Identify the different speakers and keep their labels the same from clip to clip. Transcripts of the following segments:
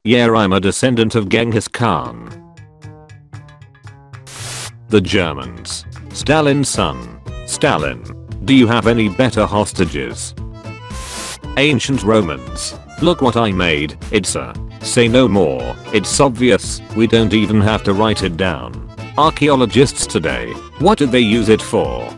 Speaker 1: Yeah, I'm a descendant of Genghis Khan. The Germans. Stalin's son. Stalin. Do you have any better hostages? Ancient Romans. Look what I made. It's a. Say no more. It's obvious. We don't even have to write it down. Archaeologists today. What did they use it for?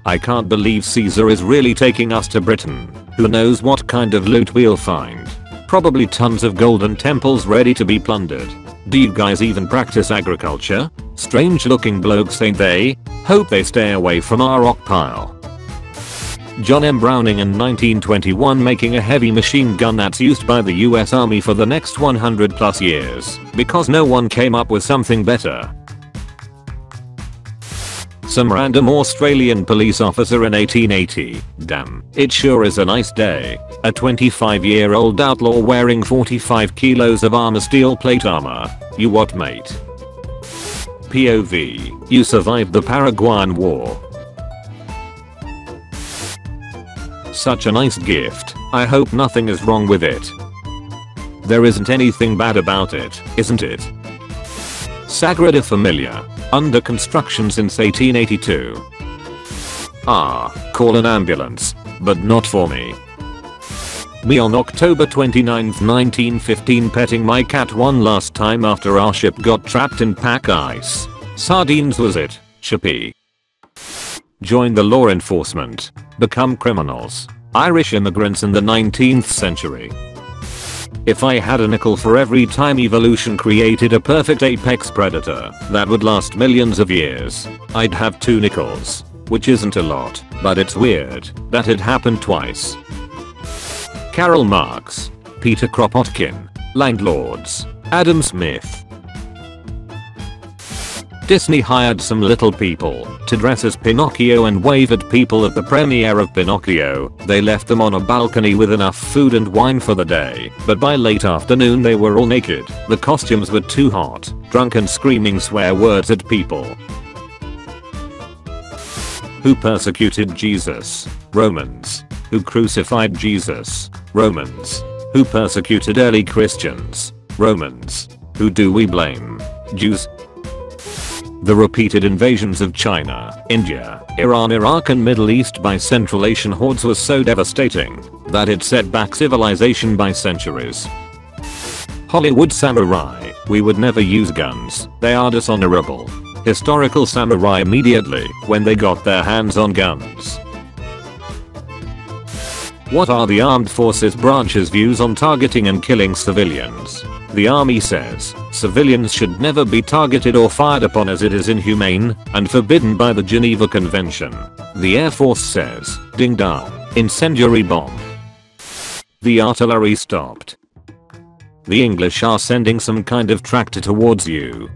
Speaker 1: I can't believe Caesar is really taking us to Britain. Who knows what kind of loot we'll find. Probably tons of golden temples ready to be plundered. Do you guys even practice agriculture? Strange looking blokes, ain't they? Hope they stay away from our rock pile. John M. Browning in 1921 making a heavy machine gun that's used by the US Army for the next 100 plus years because no one came up with something better. Some random Australian police officer in 1880. Damn, it sure is a nice day. A 25-year-old outlaw wearing 45 kilos of armor, steel plate armor. You what, mate? POV. You survived the Paraguayan War. Such a nice gift. I hope nothing is wrong with it. There isn't anything bad about it, isn't it? Sagrada Familia. Under construction since 1882. Call an ambulance. But not for me. Me on October 29th 1915 petting my cat one last time after our ship got trapped in pack ice. Sardines was it, Chippy. Join the law enforcement. Become criminals. Irish immigrants in the 19th century. If I had a nickel for every time evolution created a perfect apex predator that would last millions of years, I'd have 2 nickels. Which isn't a lot, but it's weird that it happened twice. Karl Marx. Peter Kropotkin. Landlords. Adam Smith. Disney hired some little people to dress as Pinocchio and wave at people at the premiere of Pinocchio. They left them on a balcony with enough food and wine for the day, but by late afternoon they were all naked. The costumes were too hot, drunk and screaming swear words at people. Who persecuted Jesus? Romans. Who crucified Jesus? Romans. Who persecuted early Christians? Romans. Who do we blame? Jews. The repeated invasions of China, India, Iran, Iraq and Middle East by Central Asian hordes was so devastating that it set back civilization by centuries. Hollywood samurai. We would never use guns. They are dishonorable. Historical samurai immediately when they got their hands on guns. What are the armed forces branch's views on targeting and killing civilians? The army says civilians should never be targeted or fired upon as it is inhumane and forbidden by the Geneva Convention. The Air Force says ding dong, incendiary bomb. The artillery stopped. The English are sending some kind of tractor towards you.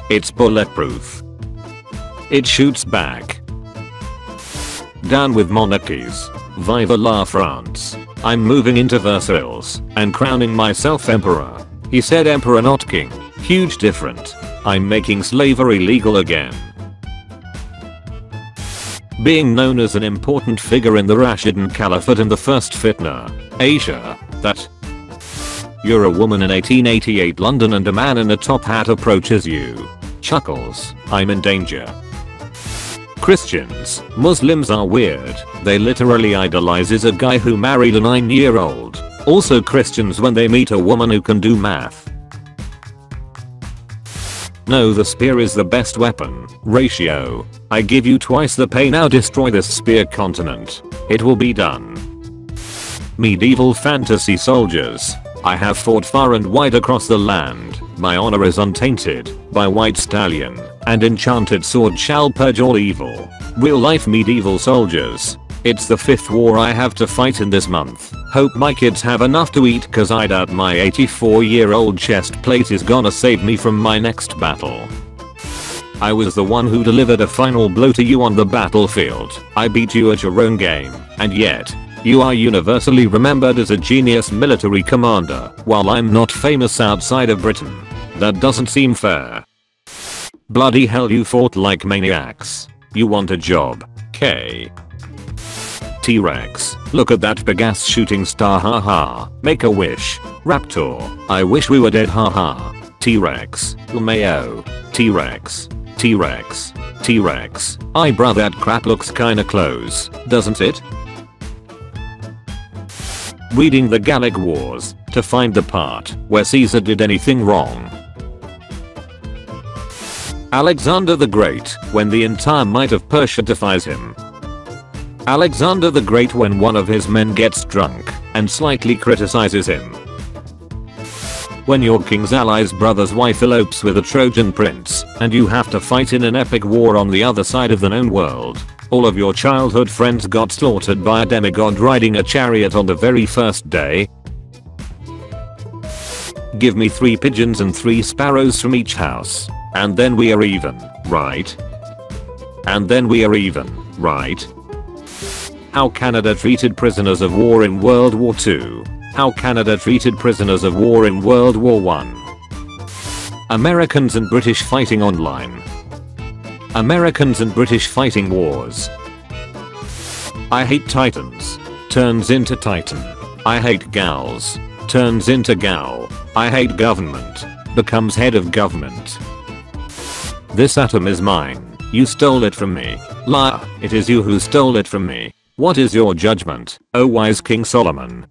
Speaker 1: It's bulletproof. It shoots back. Down with monarchies. Vive la France. I'm moving into Versailles and crowning myself emperor. He said emperor not king. Huge different. I'm making slavery legal again. Being known as an important figure in the Rashidun Caliphate and the first fitna. Asia. That. You're a woman in 1888 London and a man in a top hat approaches you. Chuckles. I'm in danger. Christians. Muslims are weird. They literally idolizes a guy who married a 9-year-old. Also Christians when they meet a woman who can do math. No, the spear is the best weapon. Ratio. I give you twice the pay, now destroy this spear continent. It will be done. Medieval fantasy soldiers. I have fought far and wide across the land. My honor is untainted by white stallion, and enchanted sword shall purge all evil. Real life medieval soldiers. It's the 5th war I have to fight in this month. Hope my kids have enough to eat cause I doubt my 84-year-old chest plate is gonna save me from my next battle. I was the one who delivered a final blow to you on the battlefield. I beat you at your own game, and yet, you are universally remembered as a genius military commander, while I'm not famous outside of Britain. That doesn't seem fair. Bloody hell, you fought like maniacs. You want a job, K. T-Rex, look at that big ass shooting star, haha, make a wish. Raptor. I wish we were dead, haha. T-Rex. LMAO. T-Rex. T-Rex. T-Rex. Aye bruh, that crap looks kinda close, doesn't it? Reading the Gallic Wars to find the part where Caesar did anything wrong. Alexander the Great, when the entire might of Persia defies him. Alexander the Great, when one of his men gets drunk and slightly criticizes him. When your king's ally's brother's wife elopes with a Trojan prince and you have to fight in an epic war on the other side of the known world. All of your childhood friends got slaughtered by a demigod riding a chariot on the very first day. Give me 3 pigeons and 3 sparrows from each house. And then we are even, right? And then we are even, right? How Canada treated prisoners of war in World War II. How Canada treated prisoners of war in World War I. Americans and British fighting online. Americans and British fighting wars. I hate Titans. Turns into Titan. I hate gals. Turns into gal. I hate government. Becomes head of government. This atom is mine. You stole it from me. Liar, it is you who stole it from me. What is your judgment, O wise King Solomon?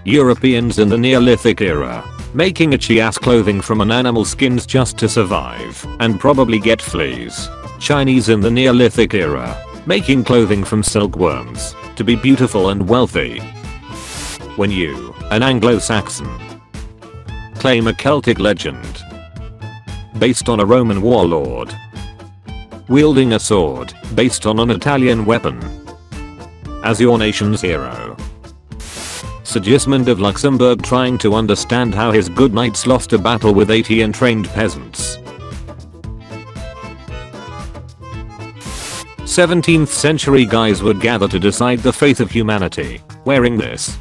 Speaker 1: Europeans in the Neolithic era. Making itchy-ass clothing from an animal's skins just to survive and probably get fleas. Chinese in the Neolithic era. Making clothing from silkworms to be beautiful and wealthy. When you, an Anglo-Saxon, claim a Celtic legend based on a Roman warlord wielding a sword based on an Italian weapon as your nation's hero. Sigismund of Luxembourg trying to understand how his good knights lost a battle with 80 untrained peasants. 17th century guys would gather to decide the fate of humanity, wearing this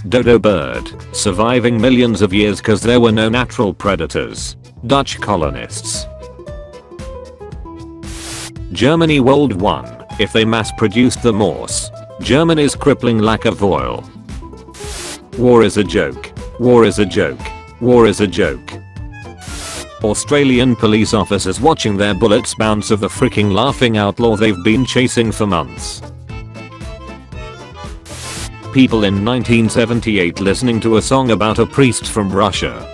Speaker 1: dodo bird, surviving millions of years cause there were no natural predators. Dutch colonists. Germany World War I, if they mass produced the Morse. Germany's crippling lack of oil. War is a joke. War is a joke. War is a joke. Australian police officers watching their bullets bounce of the freaking laughing outlaw they've been chasing for months. People in 1978 listening to a song about a priest from Russia.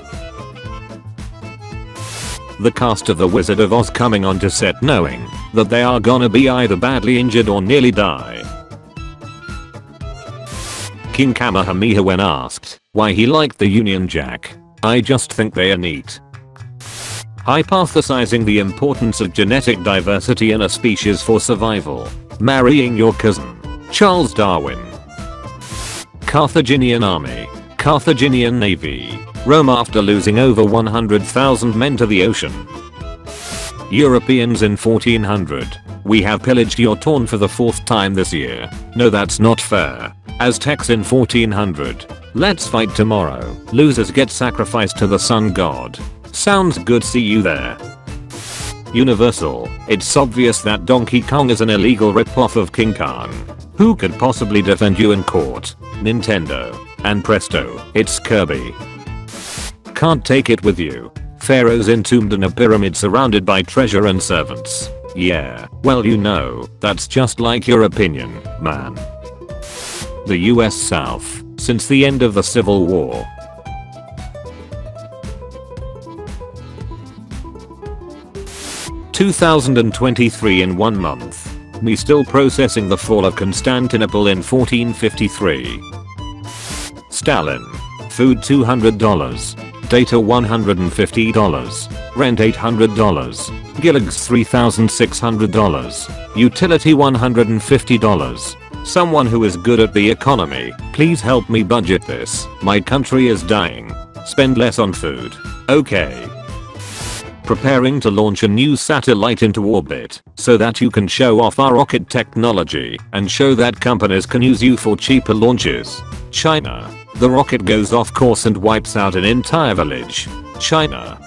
Speaker 1: The cast of The Wizard of Oz coming onto set knowing that they are gonna be either badly injured or nearly die. King Kamehameha when asked why he liked the Union Jack. I just think they are neat. Hypothesizing the importance of genetic diversity in a species for survival. Marrying your cousin. Charles Darwin. Carthaginian army. Carthaginian navy. Rome after losing over 100,000 men to the ocean. Europeans in 1400. We have pillaged your town for the 4th time this year. No, that's not fair. Aztecs in 1400. Let's fight tomorrow. Losers get sacrificed to the sun god. Sounds good, see you there. Universal. It's obvious that Donkey Kong is an illegal ripoff of King Kong. Who could possibly defend you in court? Nintendo. And presto, it's Kirby. Can't take it with you. Pharaohs entombed in a pyramid surrounded by treasure and servants. Yeah, well you know, that's just like your opinion, man. The US South, since the end of the Civil War. (2023) in 1 month. Me still processing the fall of Constantinople in 1453. Stalin. Food $200. Data $150. Rent $800. Gilligs $3,600. Utility $150. Someone who is good at the economy, please help me budget this. My country is dying. Spend less on food. Okay. Preparing to launch a new satellite into orbit so that you can show off our rocket technology and show that companies can use you for cheaper launches. China. The rocket goes off course and wipes out an entire village. China.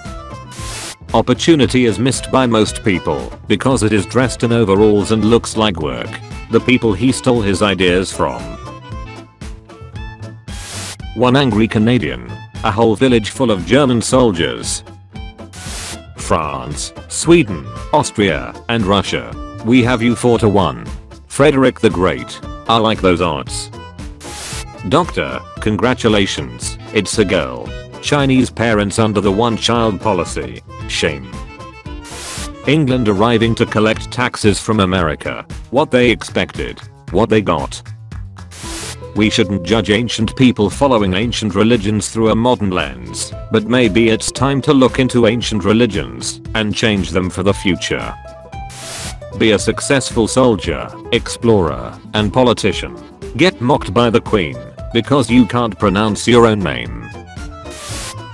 Speaker 1: Opportunity is missed by most people because it is dressed in overalls and looks like work. The people he stole his ideas from. One angry Canadian. A whole village full of German soldiers. France, Sweden, Austria, and Russia. We have you 4-1. Frederick the Great. I like those odds. Doctor, congratulations, it's a girl. Chinese parents under the one-child policy. Shame. England arriving to collect taxes from America. What they expected. What they got. We shouldn't judge ancient people following ancient religions through a modern lens, but maybe it's time to look into ancient religions and change them for the future. Be a successful soldier, explorer, and politician. Get mocked by the Queen because you can't pronounce your own name.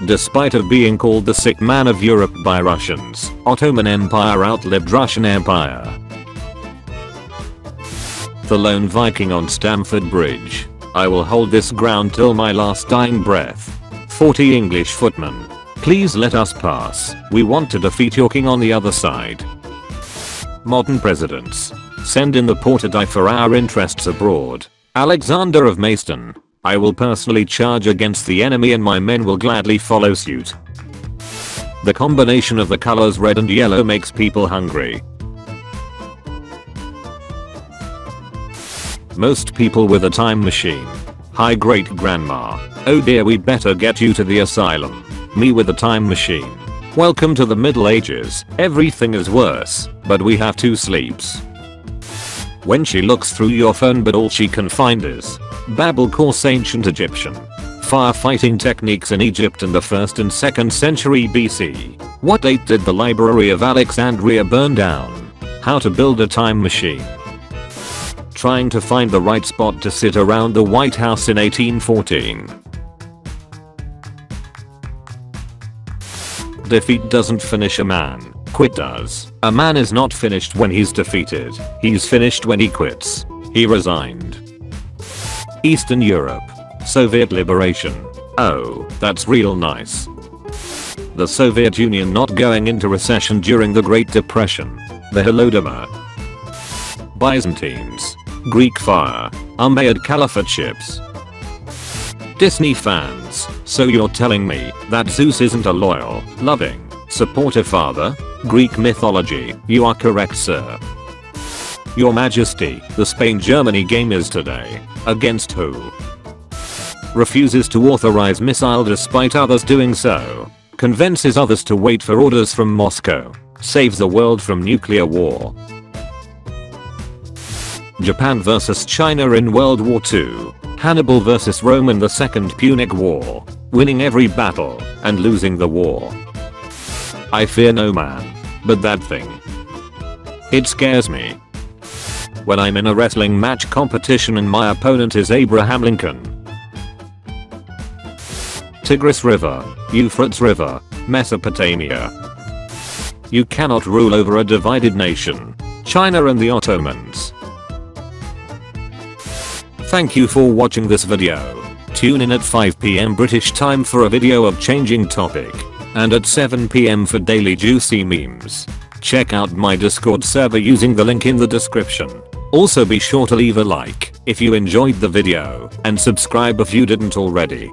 Speaker 1: Despite of being called the sick man of Europe by Russians, Ottoman Empire outlived Russian Empire. The lone Viking on Stamford Bridge. I will hold this ground till my last dying breath. 40 English footmen. Please let us pass. We want to defeat your king on the other side. Modern presidents. Send in the Porter die for our interests abroad. Alexander of Macedon. I will personally charge against the enemy and my men will gladly follow suit. The combination of the colors red and yellow makes people hungry. Most people with a time machine. Hi great grandma. Oh dear, we better get you to the asylum. Me with a time machine. Welcome to the Middle Ages. Everything is worse, but we have 2 sleeps. When she looks through your phone but all she can find is Babel course ancient Egyptian. Firefighting techniques in Egypt in the 1st and 2nd century BC. What date did the Library of Alexandria burn down? How to build a time machine. Trying to find the right spot to sit around the White House in 1814. Defeat doesn't finish a man, quit does. A man is not finished when he's defeated, he's finished when he quits. He resigned. Eastern Europe. Soviet liberation. Oh, that's real nice. The Soviet Union not going into recession during the Great Depression. The Holodomor. Byzantines. Greek fire. Umayyad Caliphate ships. Disney fans. So you're telling me that Zeus isn't a loyal, loving, supportive father? Greek mythology. You are correct, sir. Your Majesty, the Spain-Germany game is today. Against who? Refuses to authorize missile despite others doing so. Convinces others to wait for orders from Moscow. Saves the world from nuclear war. Japan vs China in World War II. Hannibal vs Rome in the Second Punic War. Winning every battle and losing the war. I fear no man. But that thing. It scares me. When I'm in a wrestling match competition and my opponent is Abraham Lincoln. Tigris River. Euphrates River. Mesopotamia. You cannot rule over a divided nation. China and the Ottomans. Thank you for watching this video. Tune in at 5 PM British time for a video of changing topic. And at 7 PM for daily juicy memes. Check out my Discord server using the link in the description. Also be sure to leave a like if you enjoyed the video and subscribe if you didn't already.